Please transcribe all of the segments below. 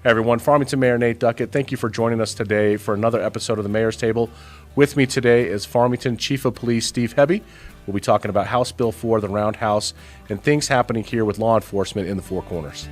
Hey everyone, Farmington Mayor Nate Duckett. Thank you for joining us today for another episode of the Mayor's Table. With me today is Farmington Chief of Police Steve Hebbe. We'll be talking about House Bill 4, the Roundhouse, and things happening here with law enforcement in the Four Corners.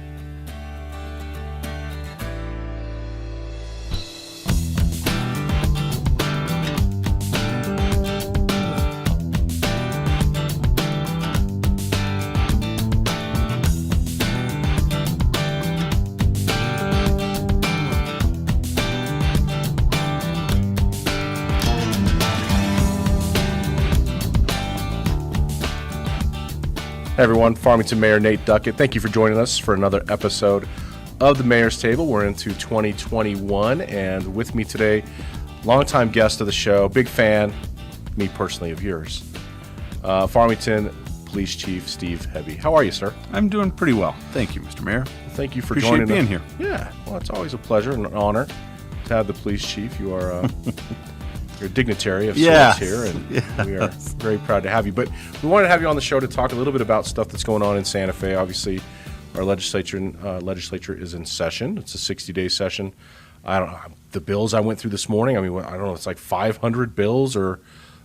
Hey everyone, Farmington Mayor Nate Duckett. Thank you for joining us for another episode of the Mayor's Table. We're into 2021, and with me today, longtime guest of the show, big fan, me personally, of yours, Farmington Police Chief Steve Hebbe. How are you, sir? I'm doing pretty well. Thank you, Mr. Mayor. Thank you for Appreciate joining being us. here. Yeah, well, it's always a pleasure and an honor to have the police chief. You are you're a dignitary of sorts here, and we are very proud to have you. But we wanted to have you on the show to talk a little bit about stuff that's going on in Santa Fe. Obviously, our legislature is in session. It's a 60-day session. I don't know the bills I went through this morning. I mean, I don't know. It's like 500 bills or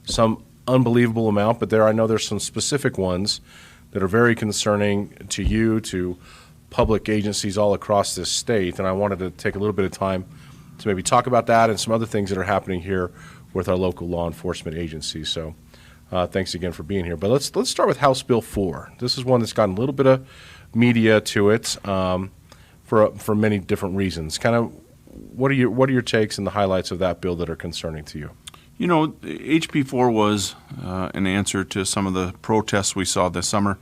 some unbelievable amount. But I know there's some specific ones that are very concerning to you, to public agencies all across this state. And I wanted to take a little bit of time to maybe talk about that and some other things that are happening here with our local law enforcement agencies. So thanks again for being here. But let's start with House Bill 4. This is one that's gotten a little bit of media to it for many different reasons. Kind of what are your takes and the highlights of that bill that are concerning to you? You know, HB4 was an answer to some of the protests we saw this summer.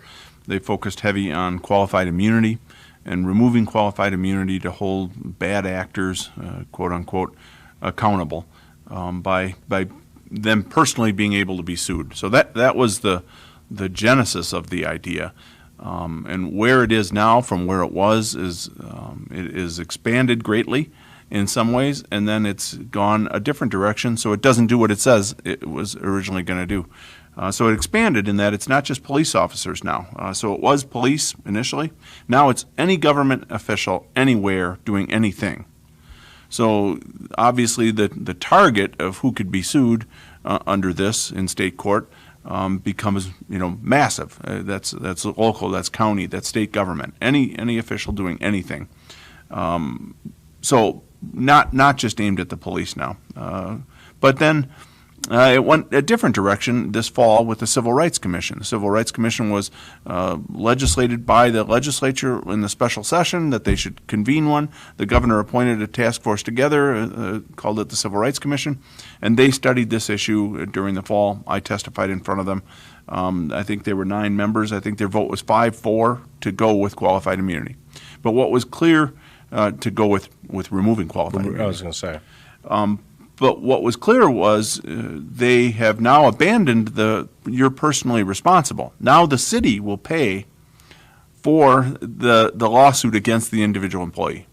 They focused heavy on qualified immunity and removing qualified immunity to hold bad actors, quote unquote, accountable by them personally being able to be sued. So that was the genesis of the idea. And where it is now from where it was is it is expanded greatly in some ways, and then it's gone a different direction, so it doesn't do what it says it was originally going to do. So it expanded in that it's not just police officers now. So it was police initially. Now it's any government official anywhere doing anything. So obviously the target of who could be sued under this in state court becomes massive. That's local, that's county, that's state government, any official doing anything. So not just aimed at the police now, but then it went a different direction this fall with the Civil Rights Commission. The Civil Rights Commission was legislated by the legislature in the special session that they should convene one. The governor appointed a task force together, called it the Civil Rights Commission, and they studied this issue during the fall. I testified in front of them. I think there were 9 members. I think their vote was 5-4 to go with qualified immunity. But what was clear to go with removing qualified immunity. I was going to say. But what was clear was they have now abandoned you're personally responsible. Now the city will pay for the lawsuit against the individual employee.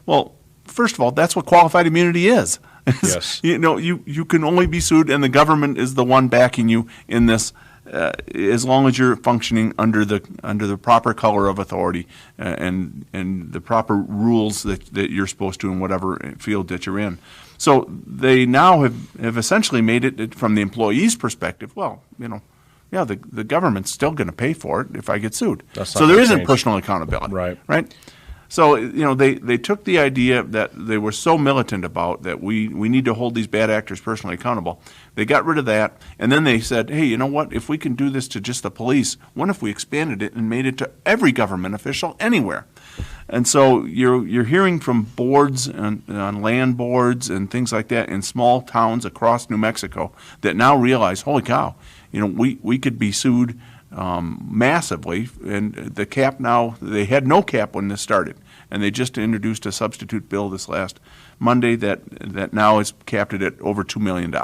Well, first of all, that's what qualified immunity is. Yes. You can only be sued, and the government is the one backing you in this, as long as you're functioning under the proper color of authority and the proper rules that you're supposed to in whatever field that you're in. So they now have essentially made it from the employee's perspective. Well, the government's still going to pay for it if I get sued. So there isn't personal accountability, right? So they took the idea that they were so militant about that we need to hold these bad actors personally accountable. They got rid of that, and then they said, hey, you know what? If we can do this to just the police, what if we expanded it and made it to every government official anywhere? And so you're hearing from boards on land boards and things like that in small towns across New Mexico that now realize, holy cow, we could be sued massively. And the cap now, they had no cap when this started, and they just introduced a substitute bill this last Monday that now is capped at over $2 million.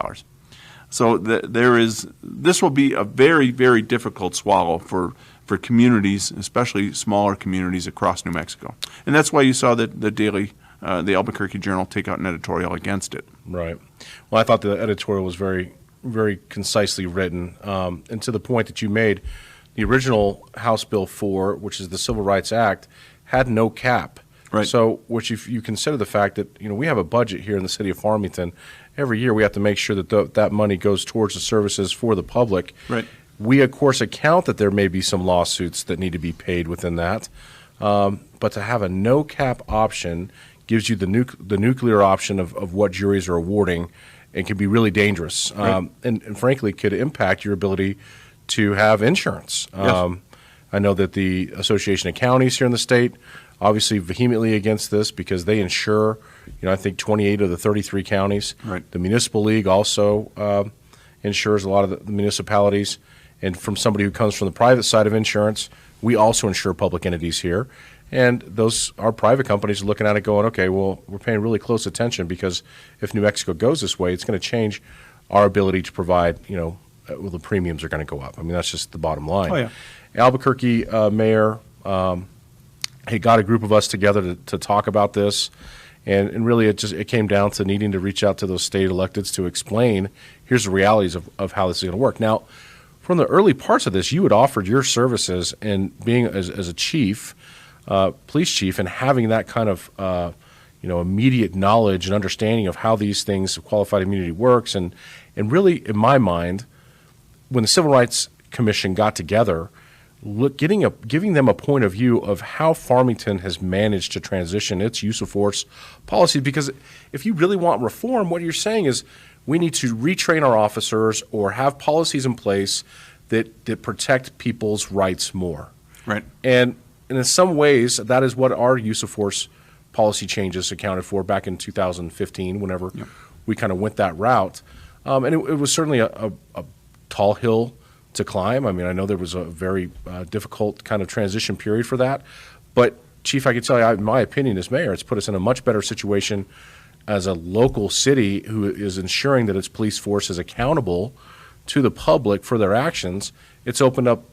So this will be a very, very difficult swallow for communities, especially smaller communities across New Mexico. And that's why you saw the Albuquerque Journal take out an editorial against it. Right. Well, I thought the editorial was very, very concisely written. And to the point that you made, the original House Bill 4, which is the Civil Rights Act, had no cap. Right. So, which if you consider the fact that we have a budget here in the city of Farmington, every year we have to make sure that that money goes towards the services for the public. Right. We of course account that there may be some lawsuits that need to be paid within that, but to have a no cap option gives you the nuclear option of what juries are awarding, and can be really dangerous. Right. And frankly could impact your ability to have insurance. Yes. I know that the Association of Counties here in the state obviously vehemently against this because they insure, I think 28 of the 33 counties. Right. The Municipal League also insures a lot of the municipalities. And from somebody who comes from the private side of insurance, we also insure public entities here. And our private companies are looking at it going, okay, well, we're paying really close attention because if New Mexico goes this way, it's going to change our ability to provide, well, the premiums are going to go up. I mean, that's just the bottom line. Oh, yeah. Albuquerque mayor he got a group of us together to talk about this, and really it came down to needing to reach out to those state electeds to explain, here's the realities of how this is going to work. Now, from the early parts of this, you had offered your services, and being as a chief, police chief, and having that kind of immediate knowledge and understanding of how these things, qualified immunity works, and really, in my mind, when the Civil Rights Commission got together, giving them a point of view of how Farmington has managed to transition its use of force policy. Because if you really want reform, what you're saying is we need to retrain our officers or have policies in place that protect people's rights more. Right. And in some ways, that is what our use of force policy changes accounted for back in 2015, whenever we kind of went that route. And it was certainly a tall hill to climb. I mean, I know there was a very difficult kind of transition period for that. But, Chief, I can tell you, in my opinion as mayor, it's put us in a much better situation as a local city who is ensuring that its police force is accountable to the public for their actions. It's opened up,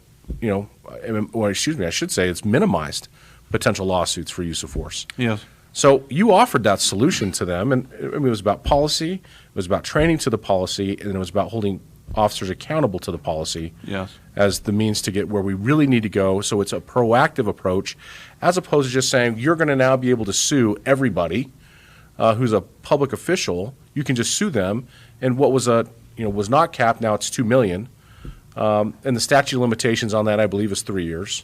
I should say it's minimized potential lawsuits for use of force. Yes. So you offered that solution to them, and it was about policy, it was about training to the policy, and it was about holding officers accountable to the policy. Yes. As the means to get where we really need to go. So it's a proactive approach, as opposed to just saying you're going to now be able to sue everybody who's a public official. You can just sue them, and what was was not capped, now it's $2 million, and the statute of limitations on that, I believe, is 3 years.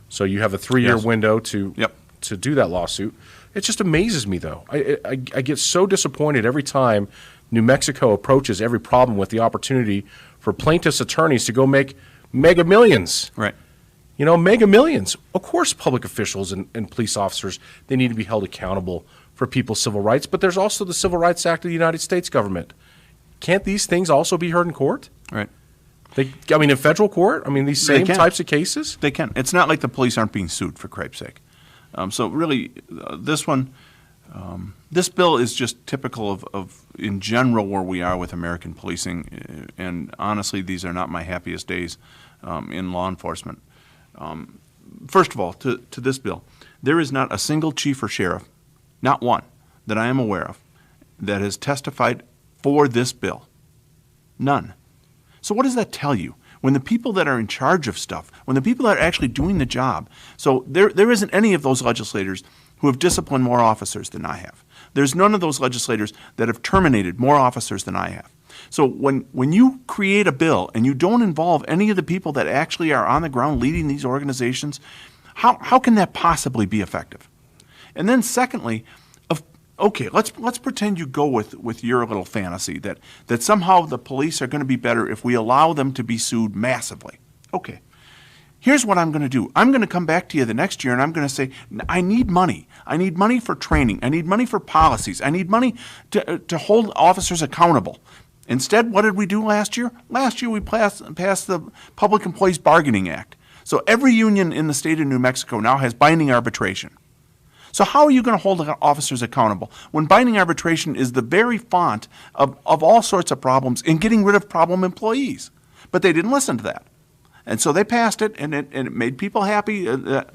So you have a 3-year window to do that lawsuit. It just amazes me, though. I get so disappointed every time New Mexico approaches every problem with the opportunity for plaintiffs' attorneys to go make mega millions. Right. Mega millions. Of course, public officials and police officers, they need to be held accountable for people's civil rights, but there's also the Civil Rights Act of the United States government. Can't these things also be heard in court? Right. In federal court? These same types of cases? They can. It's not like the police aren't being sued, for cripe's sake. So really, this one, this bill is just typical of, in general, where we are with American policing. And honestly, these are not my happiest days in law enforcement. First of all, to this bill, there is not a single chief or sheriff, not one, that I am aware of, that has testified for this bill. None. So what does that tell you? When the people that are in charge of stuff, when the people that are actually doing the job, so there isn't any of those legislators who have disciplined more officers than I have. There's none of those legislators that have terminated more officers than I have. So when you create a bill and you don't involve any of the people that actually are on the ground leading these organizations, how can that possibly be effective? And then secondly, okay, let's pretend you go with your little fantasy that somehow the police are going to be better if we allow them to be sued massively. Okay. Here's what I'm going to do. I'm going to come back to you the next year and I'm going to say, I need money. I need money for training. I need money for policies. I need money to hold officers accountable. Instead, what did we do last year? Last year we passed the Public Employees Bargaining Act. So every union in the state of New Mexico now has binding arbitration. So how are you going to hold officers accountable when binding arbitration is the very font of all sorts of problems in getting rid of problem employees? But they didn't listen to that. And so they passed it, and it made people happy,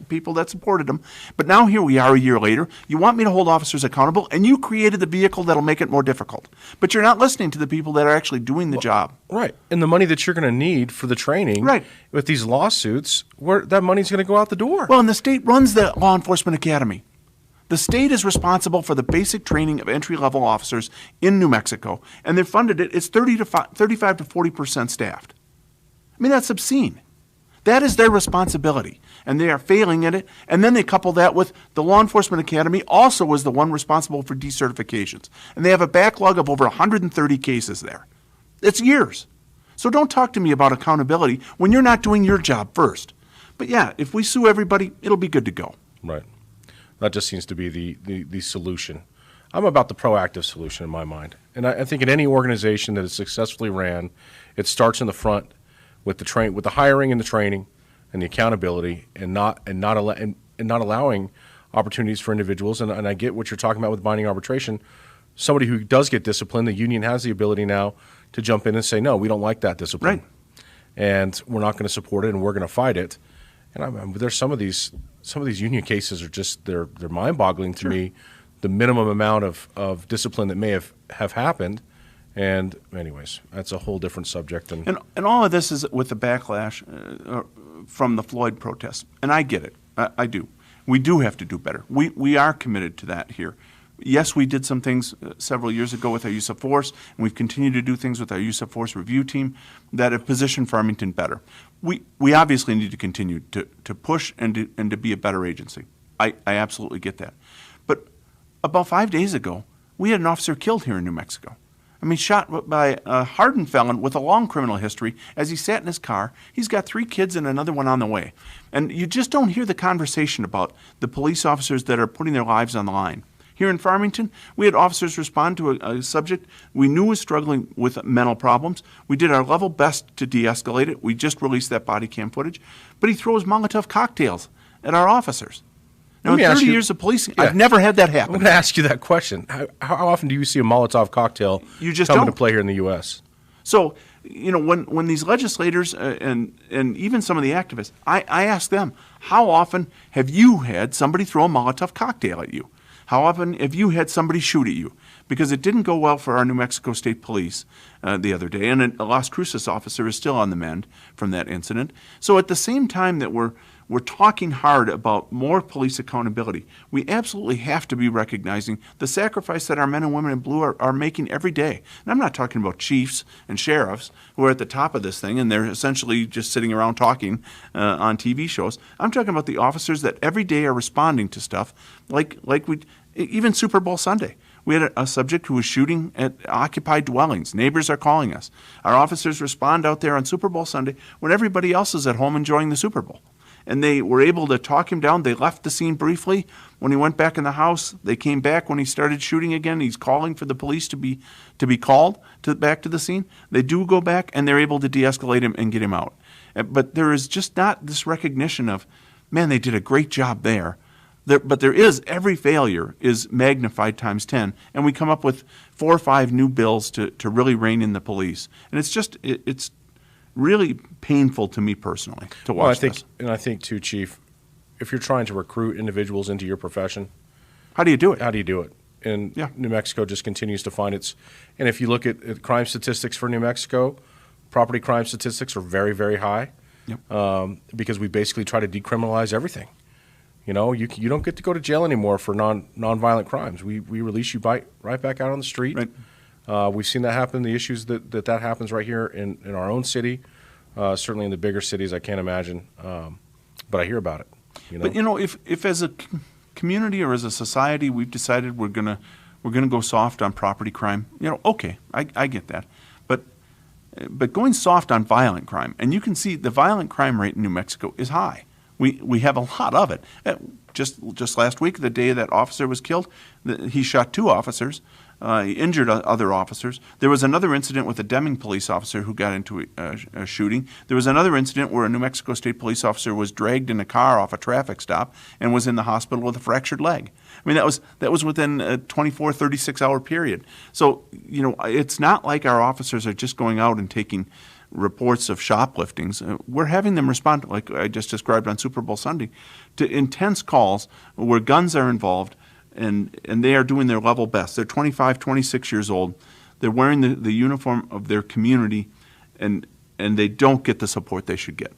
people that supported them. But now here we are a year later. You want me to hold officers accountable, and you created the vehicle that'll make it more difficult. But you're not listening to the people that are actually doing the job. Right. And the money that you're going to need for the training with these lawsuits, that money's going to go out the door. Well, and the state runs the Law Enforcement Academy. The state is responsible for the basic training of entry-level officers in New Mexico, and they've funded it. It's 35 to 40% staffed. I mean, that's obscene. That is their responsibility, and they are failing at it. And then they couple that with the Law Enforcement Academy also was the one responsible for decertifications. And they have a backlog of over 130 cases there. It's years. So don't talk to me about accountability when you're not doing your job first. But yeah, if we sue everybody, it'll be good to go. Right. That just seems to be the solution. I'm about the proactive solution in my mind. And I think in any organization that is successfully ran, it starts in the front with the hiring and the training and the accountability and not allowing opportunities for individuals. And I get what you're talking about with binding arbitration. Somebody who does get disciplined, the union has the ability now to jump in and say, no, we don't like that discipline. Right. And we're not going to support it and we're going to fight it. And there's some of these union cases are just they're mind-boggling to me, the minimum amount of discipline that may have happened. And anyways, that's a whole different subject. And all of this is with the backlash from the Floyd protests. And I get it. I do. We do have to do better. We are committed to that here. Yes, we did some things several years ago with our use of force, and we've continued to do things with our use of force review team that have positioned Farmington better. We obviously need to continue to push and to be a better agency. I absolutely get that. But about 5 days ago, we had an officer killed here in New Mexico. I mean, shot by a hardened felon with a long criminal history as he sat in his car. He's got 3 kids and another one on the way. And you just don't hear the conversation about the police officers that are putting their lives on the line. Here in Farmington, we had officers respond to a subject we knew was struggling with mental problems. We did our level best to de-escalate it. We just released that body cam footage. But he throws Molotov cocktails at our officers. Now, in 30 years of policing, I've never had that happen. I'm going to ask you that question. How often do you see a Molotov cocktail come into play here in the U.S.? So, when these legislators and even some of the activists, I ask them, how often have you had somebody throw a Molotov cocktail at you? How often have you had somebody shoot at you? Because it didn't go well for our New Mexico State Police the other day, and a Las Cruces officer is still on the mend from that incident. So at the same time that we're talking hard about more police accountability, we absolutely have to be recognizing the sacrifice that our men and women in blue are making every day. And I'm not talking about chiefs and sheriffs who are at the top of this thing and they're essentially just sitting around talking on TV shows. I'm talking about the officers that every day are responding to stuff like even Super Bowl Sunday. We had a subject who was shooting at occupied dwellings. Neighbors are calling us. Our officers respond out there on Super Bowl Sunday when everybody else is at home enjoying the Super Bowl. And they were able to talk him down. They left the scene briefly. When he went back in the house, they came back when he started shooting again. He's calling for the police to be called back to the scene. They do go back, and they're able to de-escalate him and get him out. But there is just not this recognition of, man, they did a great job there. But there is, every failure is magnified times 10, and we come up with 4 or 5 new bills to really rein in the police. And it's really painful to me personally to watch this. And I think too, Chief, if you're trying to recruit individuals into your profession, how do you do it? How do you do it? And New Mexico just continues to find its. And if you look at crime statistics for New Mexico, property crime statistics are very, very high. Yep. Because we basically try to decriminalize everything. You don't get to go to jail anymore for nonviolent crimes. We release you right back out on the street. Right. We've seen that happen. The issues that happens right here in our own city, certainly in the bigger cities, I can't imagine. But I hear about it. But if as a community or as a society we've decided we're gonna go soft on property crime, okay, I get that. But going soft on violent crime, and you can see the violent crime rate in New Mexico is high. We have a lot of it. Just last week, the day that officer was killed, he shot 2 officers. He injured other officers. There was another incident with a Deming police officer who got into a shooting. There was another incident where a New Mexico State police officer was dragged in a car off a traffic stop and was in the hospital with a fractured leg. I mean, that was within a 24, 36-hour period. So, it's not like our officers are just going out and taking reports of shopliftings. We're having them respond, like I just described on Super Bowl Sunday, to intense calls where guns are involved, and they are doing their level best. They're 25, 26 years old. They're wearing the uniform of their community, and they don't get the support they should get.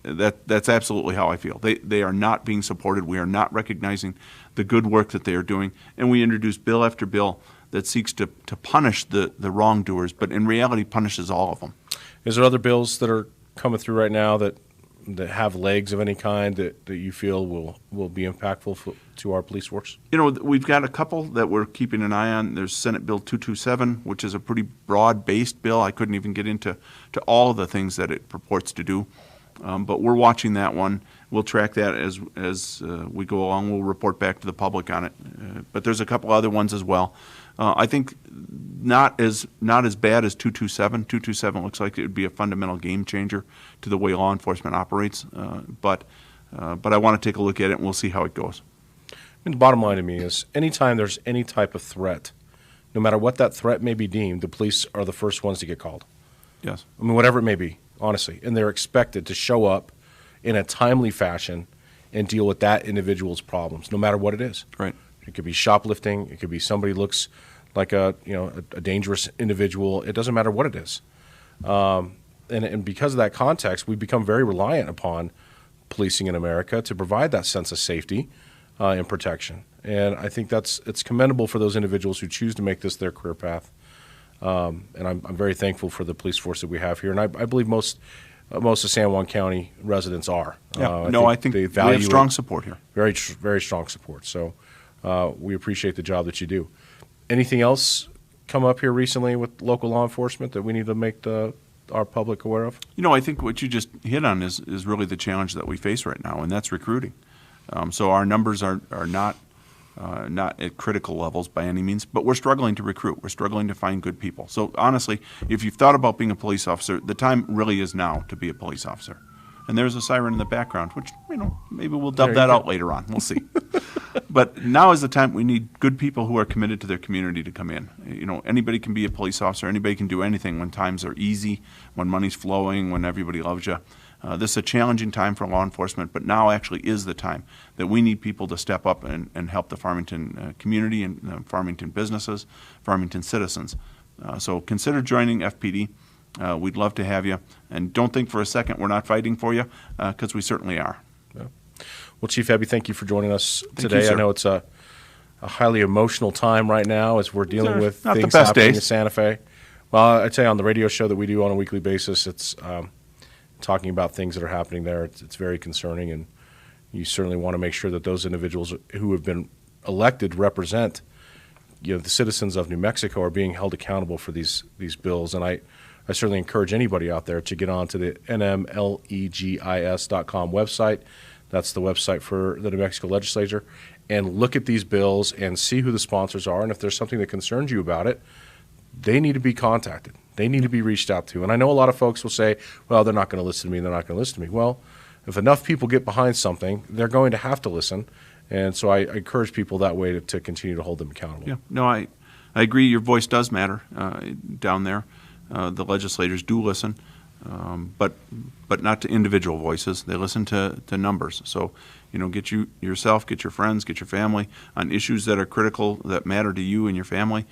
That's absolutely how I feel. They are not being supported. We are not recognizing the good work that they are doing, and we introduce bill after bill that seeks to punish the wrongdoers, but in reality punishes all of them. Is there other bills that are coming through right now that have legs of any kind that you feel will be impactful to our police force? We've got a couple that we're keeping an eye on. There's Senate Bill 227, which is a pretty broad-based bill. I couldn't even get into all of the things that it purports to do, but we're watching that one. We'll track that as we go along. We'll report back to the public on it. But there's a couple other ones as well. I think not as bad as 227. 227 looks like it would be a fundamental game changer to the way law enforcement operates. But I want to take a look at it, and we'll see how it goes. The bottom line to me is anytime there's any type of threat, no matter what that threat may be deemed, the police are the first ones to get called. Yes. I mean, whatever it may be, honestly. And they're expected to show up in a timely fashion and deal with that individual's problems, no matter what it is. Right. It could be shoplifting. It could be somebody looks like a dangerous individual. It doesn't matter what it is. And because of that context, we've become very reliant upon policing in America to provide that sense of safety and protection. And I think it's commendable for those individuals who choose to make this their career path. And I'm very thankful for the police force that we have here. And I believe most of San Juan County residents are. Yeah. I think they we value have strong support here. Very, very strong support. So we appreciate the job that you do. Anything else come up here recently with local law enforcement that we need to make our public aware of? I think what you just hit on is really the challenge that we face right now, and that's recruiting. So our numbers are not at critical levels by any means, but we're struggling to recruit. We're struggling to find good people. So honestly, if you've thought about being a police officer, the time really is now to be a police officer. And there's a siren in the background, which, maybe we'll dub that out later on. We'll see. But now is the time we need good people who are committed to their community to come in. Anybody can be a police officer. Anybody can do anything when times are easy, when money's flowing, when everybody loves you. This is a challenging time for law enforcement, but now actually is the time that we need people to step up and help the Farmington community and Farmington businesses, Farmington citizens. So consider joining FPD. We'd love to have you. And don't think for a second we're not fighting for you, because we certainly are. Yeah. Well, Chief Hebbe, thank you for joining us today. You, sir. I know it's a highly emotional time right now as we're dealing with not the things best happening days. in Santa Fe. Well, I'd say on the radio show that we do on a weekly basis, it's talking about things that are happening there. It's very concerning, and you certainly want to make sure that those individuals who have been elected to represent the citizens of New Mexico are being held accountable for these bills. And I certainly encourage anybody out there to get on to the nmlegis.com website. That's the website for the New Mexico legislature, and look at these bills and see who the sponsors are. And if there's something that concerns you about it, they need to be contacted. They need to be reached out to. And I know a lot of folks will say, well, they're not going to listen to me. They're not going to listen to me. Well, if enough people get behind something, they're going to have to listen. And so I encourage people that way to continue to hold them accountable. Yeah, no, I agree. Your voice does matter down there. The legislators do listen, but not to individual voices. They listen to numbers. So, get yourself, get your friends, get your family on issues that are critical, that matter to you and your family.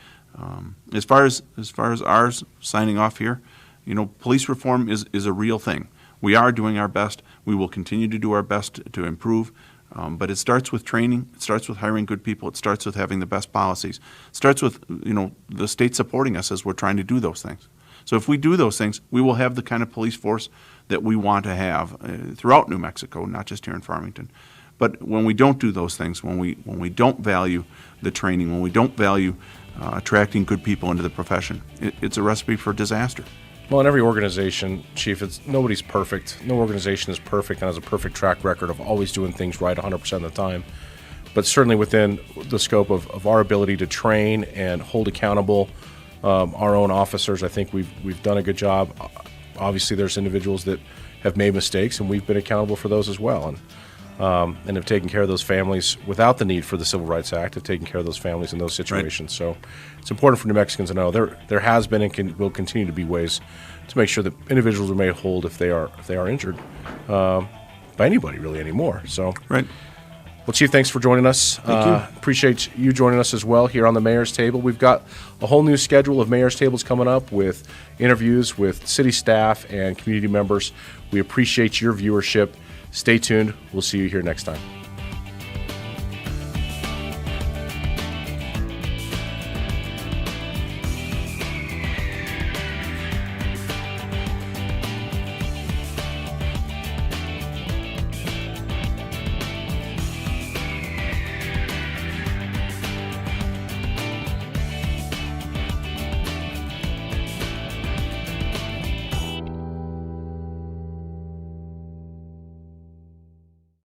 As far as ours, signing off here, police reform is a real thing. We are doing our best. We will continue to do our best to improve. But it starts with training. It starts with hiring good people. It starts with having the best policies. It starts with the state supporting us as we're trying to do those things. So if we do those things, we will have the kind of police force that we want to have throughout New Mexico, not just here in Farmington. But when we don't do those things, when we don't value the training, when we don't value attracting good people into the profession, it's a recipe for disaster. Well, in every organization, Chief, nobody's perfect. No organization is perfect and has a perfect track record of always doing things right 100% of the time. But certainly within the scope of our ability to train and hold accountable our own officers, I think we've done a good job. Obviously, there's individuals that have made mistakes, and we've been accountable for those as well. And have taken care of those families without the need for the Civil Rights Act, have taken care of those families in those situations. Right. So it's important for New Mexicans to know there has been and will continue to be ways to make sure that individuals are made whole if they are injured by anybody really anymore. So right. Well, Chief, thanks for joining us. Thank you. Appreciate you joining us as well here on the Mayor's Table. We've got a whole new schedule of Mayor's Tables coming up with interviews with city staff and community members. We appreciate your viewership. Stay tuned. We'll see you here next time.